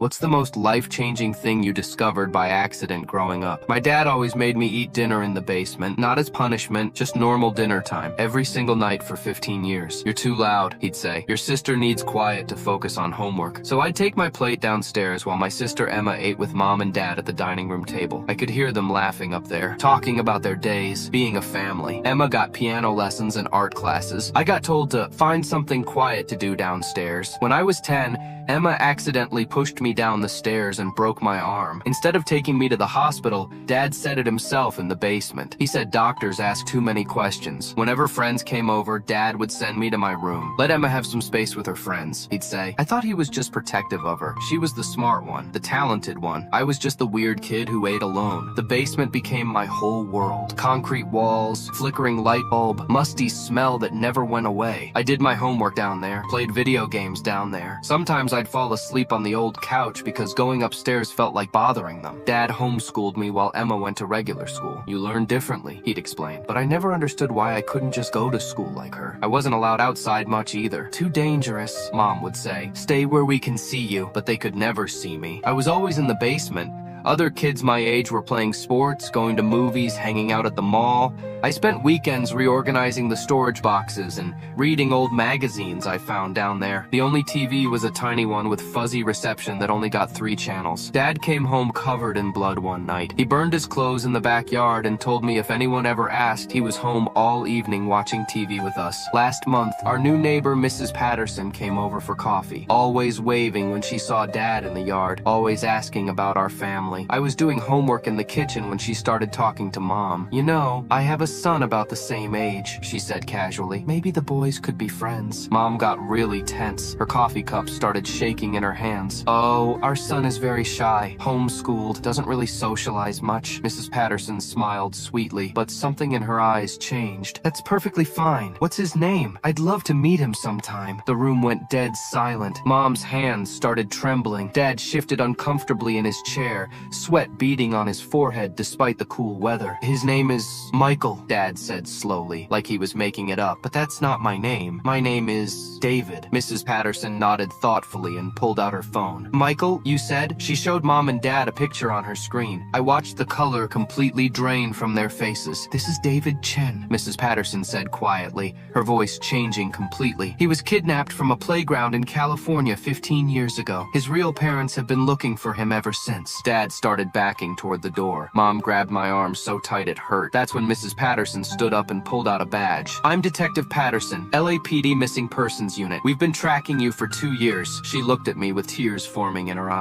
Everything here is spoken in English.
What's the most life-changing thing you discovered by accident growing up? My dad always made me eat dinner in the basement, not as punishment, just normal dinner time, every single night for 15 years. You're too loud, he'd say. Your sister needs quiet to focus on homework. So I'd take my plate downstairs while my sister Emma ate with mom and dad at the dining room table. I could hear them laughing up there, talking about their days, being a family. Emma got piano lessons and art classes. I got told to find something quiet to do downstairs. When I was 10, Emma accidentally pushed me down the stairs and broke my arm. Instead of taking me to the hospital, Dad said it himself in the basement. He said doctors asked too many questions. Whenever friends came over, Dad would send me to my room. Let Emma have some space with her friends, he'd say. I thought he was just protective of her. She was the smart one, the talented one. I was just the weird kid who ate alone. The basement became my whole world. Concrete walls, flickering light bulb, musty smell that never went away. I did my homework down there, played video games down there. Sometimes I'd fall asleep on the old couch because going upstairs felt like bothering them. Dad homeschooled me while Emma went to regular school. You learn differently, he'd explain. But I never understood why I couldn't just go to school like her. I wasn't allowed outside much either. Too dangerous, Mom would say. Stay where we can see you, but they could never see me. I was always in the basement. Other kids my age were playing sports, going to movies, hanging out at the mall. I spent weekends reorganizing the storage boxes and reading old magazines I found down there. The only TV was a tiny one with fuzzy reception that only got 3 channels. Dad came home covered in blood one night. He burned his clothes in the backyard and told me if anyone ever asked, he was home all evening watching TV with us. Last month, our new neighbor, Mrs. Patterson, came over for coffee, always waving when she saw Dad in the yard, always asking about our family. I was doing homework in the kitchen when she started talking to Mom. You know, I have a son about the same age, she said casually. Maybe the boys could be friends. Mom got really tense. Her coffee cup started shaking in her hands. Oh, our son is very shy, homeschooled, doesn't really socialize much. Mrs. Patterson smiled sweetly, but something in her eyes changed. That's perfectly fine. What's his name? I'd love to meet him sometime. The room went dead silent. Mom's hands started trembling. Dad shifted uncomfortably in his chair, sweat beading on his forehead despite the cool weather. His name is Michael, Dad said slowly, like he was making it up. But that's not my name. My name is David. Mrs. Patterson nodded thoughtfully and pulled out her phone. Michael, you said? She showed Mom and Dad a picture on her screen. I watched the color completely drain from their faces. This is David Chen, Mrs. Patterson said quietly, her voice changing completely. He was kidnapped from a playground in California 15 years ago. His real parents have been looking for him ever since. Dad started backing toward the door. Mom grabbed my arm so tight it hurt. That's when Mrs. Patterson stood up and pulled out a badge. I'm Detective Patterson, LAPD Missing Persons Unit. We've been tracking you for 2 years. She looked at me with tears forming in her eyes.